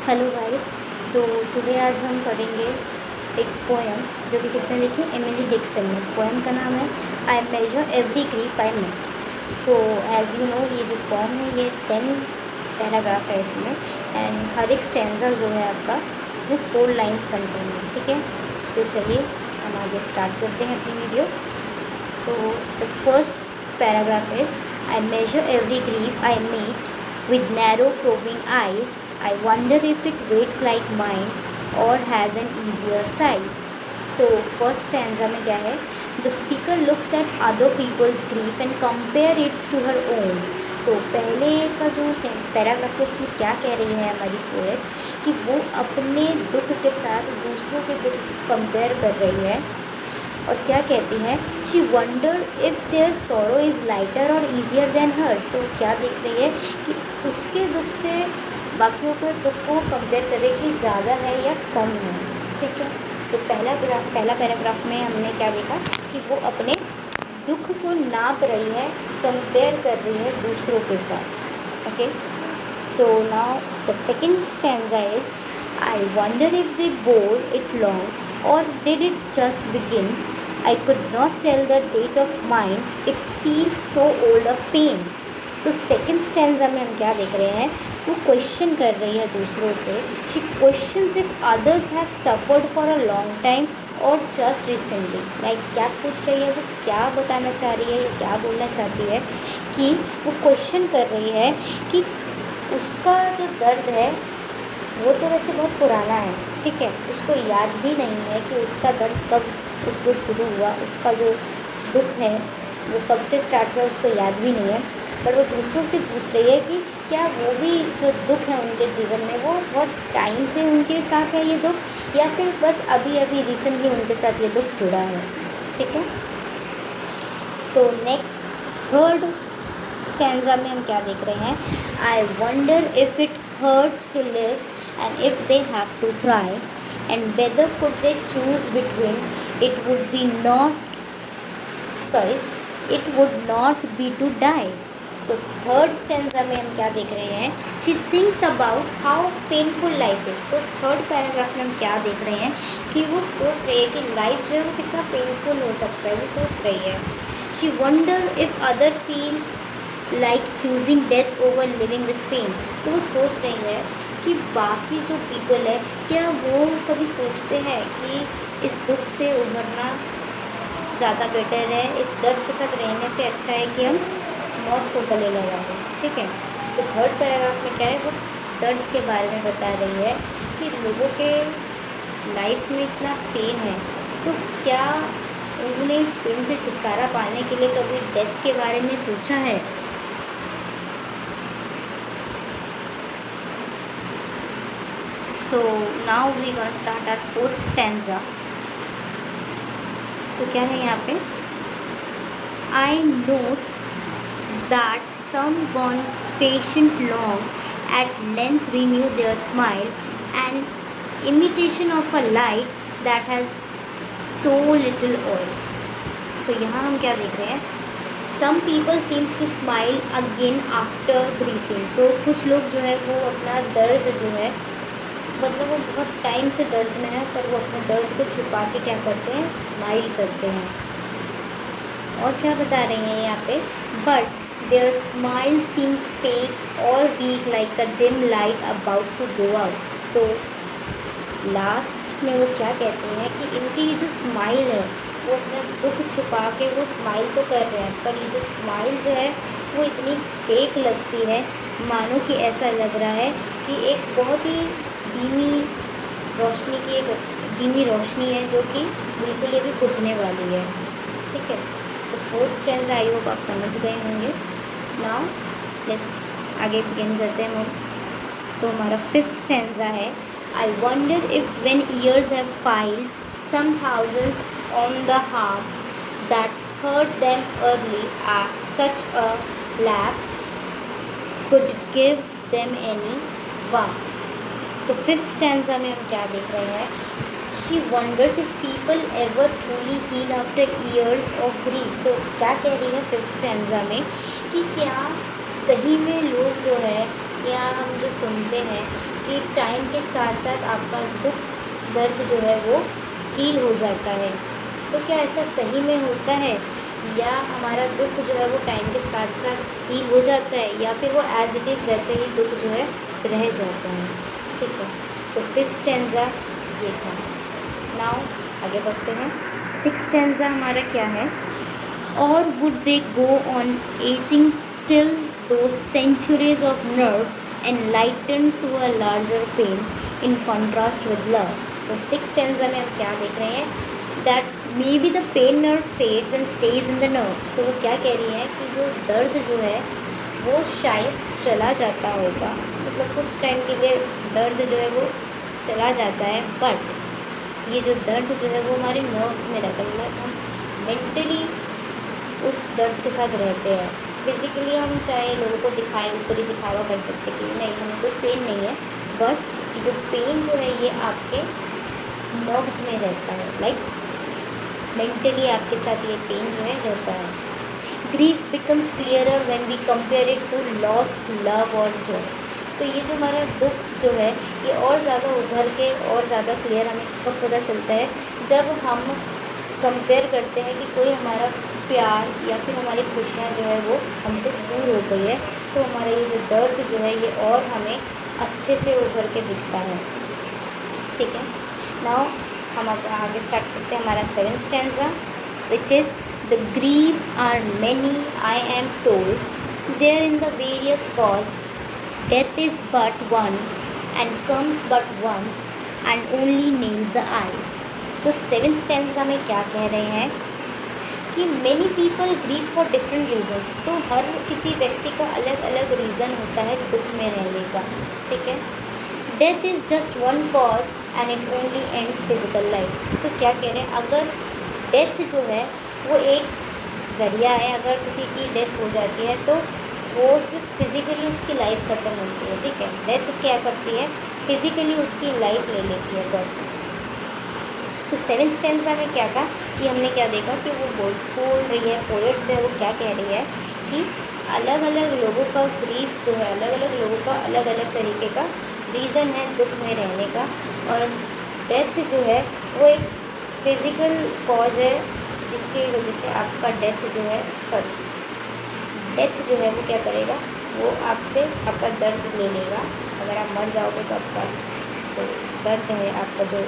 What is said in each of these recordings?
Hello guys. So today आज हम पढ़ेंगे एक पोएम जो कि किसने लिखी, एमिली डिक्सन ने। पोएम का नाम है I measure every grief I met. So as you know ये जो पोएम है ये 10 पैराग्राफ है इसमें, एंड हर एक स्टैंजा जो है आपका इसमें 4 लाइन्स कंटेन है। ठीक है, तो चलिए हम आगे स्टार्ट करते हैं अपनी video. So the first paragraph is I measure every grief I meet with narrow probing eyes. I wonder if it waits like mine or has an easier size. So first stanza में क्या है, the speaker looks at other people's grief and compare it to her own. तो पहले का जो paragraph उसमें क्या कह रही है हमारी पोएट कि वो अपने दुख के साथ दूसरों के दुख कंपेयर कर रही है। और क्या कहती है, शी वंडर इफ़ देयर सोरो इज़ लाइटर और ईजियर देन हर्स। तो क्या देख रही है कि उसके दुख से बाकियों के दुख को कंपेयर करे कि ज़्यादा है या कम है। ठीक है, तो पहला पैराग्राफ में हमने क्या देखा कि वो अपने दुख को नाप रही है, कंपेयर कर रही है दूसरों के साथ। Okay, so now the second stanza is I wonder if they bore it long or did it just begin. I could not tell the date of mine, it feels so old a pain. तो second stanza में हम क्या देख रहे हैं, वो question कर रही है दूसरों से। She questions if others have suffered for a long time और जस्ट रिसेंटली। लाइक क्या पूछ रही है, वो क्या बताना चाह रही है या क्या बोलना चाहती है कि वो क्वेश्चन कर रही है कि उसका जो दर्द है वो तो वैसे बहुत पुराना है। ठीक है, उसको याद भी नहीं है कि उसका दर्द कब उसको शुरू हुआ, उसका जो दुख है वो कब से स्टार्ट हुआ उसको याद भी नहीं है। बट वो दूसरों से पूछ रही है कि क्या वो भी जो दुख है उनके जीवन में वो बहुत टाइम से उनके साथ है ये दुख, या फिर बस अभी अभी रिसेंटली उनके साथ ये दुख जुड़ा है। ठीक है, सो नेक्स्ट थर्ड स्टैंजा में हम क्या देख रहे हैं, I wonder if it hurts to live and if they have to try and whether could they choose between it would not be to die. तो थर्ड स्टैंजा में हम क्या देख रहे हैं, she thinks about how painful life is. तो third paragraph में हम क्या देख रहे हैं कि वो सोच रही है कि लाइफ जो है वो कितना पेनफुल हो सकता है, वो सोच रही है। She wonder if other feel like choosing death over living with pain. तो वो सोच रही है कि बाकी जो पीपल है क्या वो कभी सोचते हैं कि इस दुख से उभरना ज़्यादा बेटर है, इस दर्द के साथ रहने से अच्छा है कि हम मौत को गले लगा दें। ठीक है, तो थर्ड पैराग्राफ में क्या है, वो दर्द के बारे में बता रही है कि लोगों के लाइफ में इतना पेन है तो क्या उन्होंने इस पेन से छुटकारा पाने के लिए कभी डेथ के बारे में सोचा है। So now we gonna start our fourth stanza. So क्या है यहाँ पे, I note that some gone patient long at length renew their smile, an imitation of a light that has so little oil. So यहाँ हम क्या देख रहे हैं, some people seems to smile again after grieving. तो कुछ लोग जो है वो अपना दर्द जो है मतलब वो बहुत टाइम से दर्द में है पर वो अपने दर्द को छुपा के क्या करते हैं, स्माइल करते हैं। और क्या बता रही हैं यहाँ पे, but their smile seem fake or weak like a dim light about to go out. तो लास्ट में वो क्या कहते हैं कि इनकी ये जो स्माइल है वो अपना दुख छुपा के वो स्माइल तो कर रहे हैं पर ये जो स्माइल जो है वो इतनी फेक लगती है, मानो कि ऐसा लग रहा है कि एक बहुत ही धीमी रोशनी है जो कि बिल्कुल ये भी बुझने वाली है। ठीक है, तो फोर्थ स्टैंजा आई होप आप समझ गए होंगे। नाउ लेट्स आगे बिगिन करते हैं हम। तो हमारा फिफ्थ स्टैंजा है, I wonder if when years have piled some thousands on the harm that hurt them early such a lapse could give them any warm. So fifth stanza में हम क्या देख रहे हैं, she wonders if people ever truly heal after years of grief. तो क्या कह रही है फिफ्थ स्टैंजा में कि क्या सही में लोग जो है या हम जो सुनते हैं कि टाइम के साथ साथ आपका दुख दर्द जो है वो हील हो जाता है। तो क्या ऐसा सही में होता है, या हमारा दुख जो है वो टाइम के साथ साथ हील हो जाता है, या फिर वो एज इट इज़ वैसे ही दुख जो है रह जाता है। ठीक है, तो 5th स्टैंजा ये था। नाउ आगे बढ़ते हैं। 6th स्टैंजा हमारा क्या है? Or would they go on aching still through centuries of nerve enlightened to a larger pain in contrast with love. तो 6th स्टैंजा में हम क्या देख रहे हैं? That may be the pain nerve fades and stage in the nerves. तो वो क्या कह रही है कि जो दर्द जो है वो शायद चला जाता होगा, मतलब कुछ टाइम के लिए दर्द जो है वो चला जाता है, बट ये जो दर्द जो है वो हमारे नर्व्स में रहता है। हम मेंटली उस दर्द के साथ रहते हैं। फिज़िकली हम चाहे लोगों को दिखाएं, ऊपरी दिखावा कर सकते कि नहीं हमें कोई पेन नहीं है, बट जो पेन जो है ये आपके नर्व्स में रहता है। लाइक मेंटली आपके साथ ये पेन जो है रहता है। Grief becomes clearer when we compare it to lost love और जॉय। तो ये जो हमारा दुख जो है ये और ज़्यादा उभर के और ज़्यादा क्लियर हमें कब पता चलता है, जब हम कंपेयर करते हैं कि कोई हमारा प्यार या फिर हमारी खुशियाँ जो है वो हमसे दूर हो गई है, तो हमारा ये जो दर्द जो है ये और हमें अच्छे से उभर के दिखता है। ठीक है, नाउ हम अब आगे स्टार्ट करते हैं हमारा 7th stanza, which is the grieve are many I am told there in the various cause death is but one and comes but once and only names the eyes. तो 7th stanza में क्या कह रहे हैं कि many people grieve for different reasons. तो हर किसी व्यक्ति का अलग अलग रीज़न होता है दुख में रहने का। ठीक है, death is just one cause and it only ends physical life. तो क्या कह रहे हैं, अगर डेथ जो है वो एक ज़रिया है, अगर किसी की डेथ हो जाती है तो वो सिर्फ फिज़िकली उसकी लाइफ ख़त्म होती है। ठीक है, डेथ क्या करती है, फिज़िकली उसकी लाइफ ले लेती है बस। तो 7th स्टैंजा में क्या था कि हमने क्या देखा कि वो बोल रही है, पोएट जो है वो क्या कह रही है कि अलग अलग लोगों का ग्रीफ जो है, अलग अलग लोगों का अलग अलग तरीके का रीज़न है दुख में रहने का, और डेथ जो है वो एक फिज़िकल कॉज है जिसकी वजह से आपका डेथ जो है डेथ जो है वो क्या करेगा, वो आपसे आपका दर्द ले लेगा। अगर आप मर जाओगे तो आपका जो दर्द है, आपका जो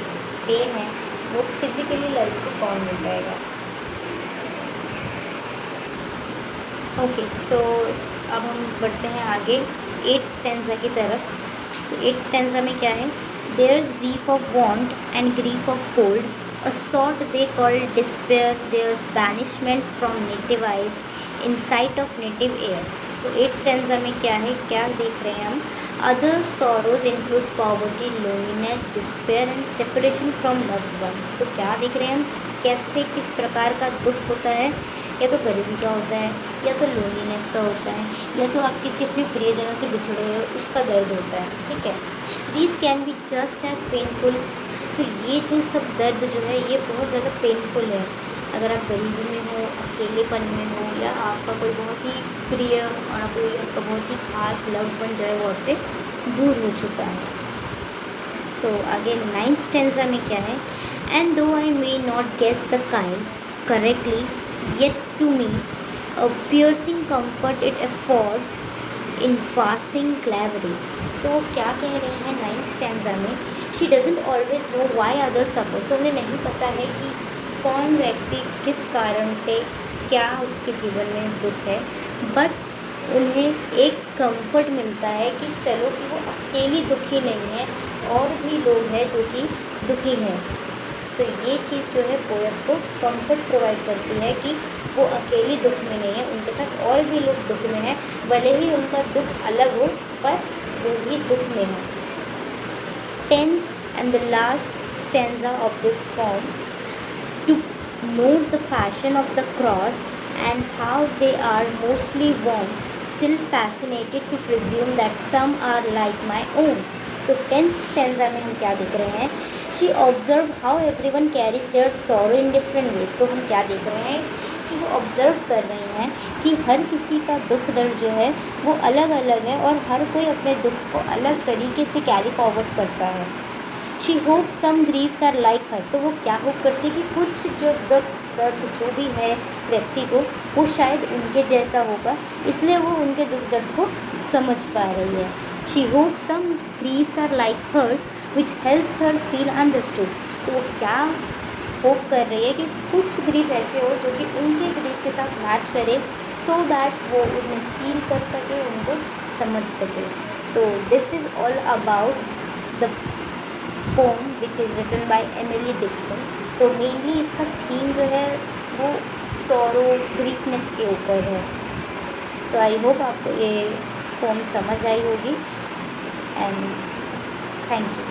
पेन है वो फिज़िकली लाइफ से कॉन हो जाएगा। ओके, सो अब हम बढ़ते हैं आगे 8th स्टैंजा की तरफ। तो 8th स्टैंजा में क्या है? There is grief of want and grief of cold, a sort they call despair, there is banishment from native eyes in sight of native air. तो 8th स्टैंजा में क्या है, क्या देख रहे हैं हम? Other sorrows include poverty, loneliness, despair and separation from loved ones. तो क्या देख रहे हैं हम, कैसे किस प्रकार का दुख होता है, या तो गरीबी का होता है, या तो लोनलीनेस का होता है, या तो आप किसी अपने प्रियजनों से बिछड़े हो उसका दर्द होता है। ठीक है, these can be just as painful. तो ये जो सब दर्द जो है ये बहुत ज़्यादा पेनफुल है। अगर आप गरीबी में हो, अकेलेपन में हो, या आपका कोई बहुत ही प्रिय और कोई आपका बहुत ही खास लव बन जाए वो आपसे दूर हो चुका है। सो आगे 9th स्टैंजा में क्या है? And though I may not guess the kind correctly yet to me a piercing comfort it affords in passing Calvary. तो क्या कह रहे हैं 9th स्टैंजा में? She doesn't always know why others suffers. तो उन्हें नहीं पता है कि कौन व्यक्ति किस कारण से क्या उसके जीवन में दुख है, बट उन्हें एक कंफर्ट मिलता है कि चलो कि वो अकेली दुखी नहीं है, और भी लोग हैं जो कि दुखी हैं। तो ये चीज़ जो है पोएट को कंफर्ट प्रोवाइड करती है कि वो अकेली दुख में नहीं है, उनके साथ और भी लोग दुख में हैं, भले ही उनका दुख अलग हो पर वो भी दुख में है। 10th and the last stanza of this poem, to note the fashion of the cross and how they are mostly worn, still fascinated to presume that some are like my own. तो 10th stanza में हम क्या देख रहे हैं? She observed how everyone carries their sorrow in different ways. तो हम क्या देख रहे हैं कि कि वो ऑब्ज़र्व कर रही हैं कि हर किसी का दुख दर्द जो है वो अलग अलग है और हर कोई अपने दुख को अलग तरीके से कैरी फॉरवर्ड करता है। She hope some grieves are like her, तो वो क्या होप करती है कि कुछ जो दुख दर्द जो भी है व्यक्ति को वो शायद उनके जैसा होगा, इसलिए वो उनके दुख दर्द को समझ पा रही है। She hope some grieves are like hers which helps her feel understood, तो वो क्या होप कर रही है कि कुछ ग्रीफ ऐसे हो जो कि उनके ग्रीफ के साथ मैच करे, सो दैट वो उन्हें फील कर सके, उनको समझ सके। तो this is all about the poem which is written by Emily Dickinson. तो मेनली इसका थीम जो है वो सॉरो ग्रीफनेस के ऊपर है। सो आई होप आपको ये पोम समझ आई होगी एंड थैंक यू।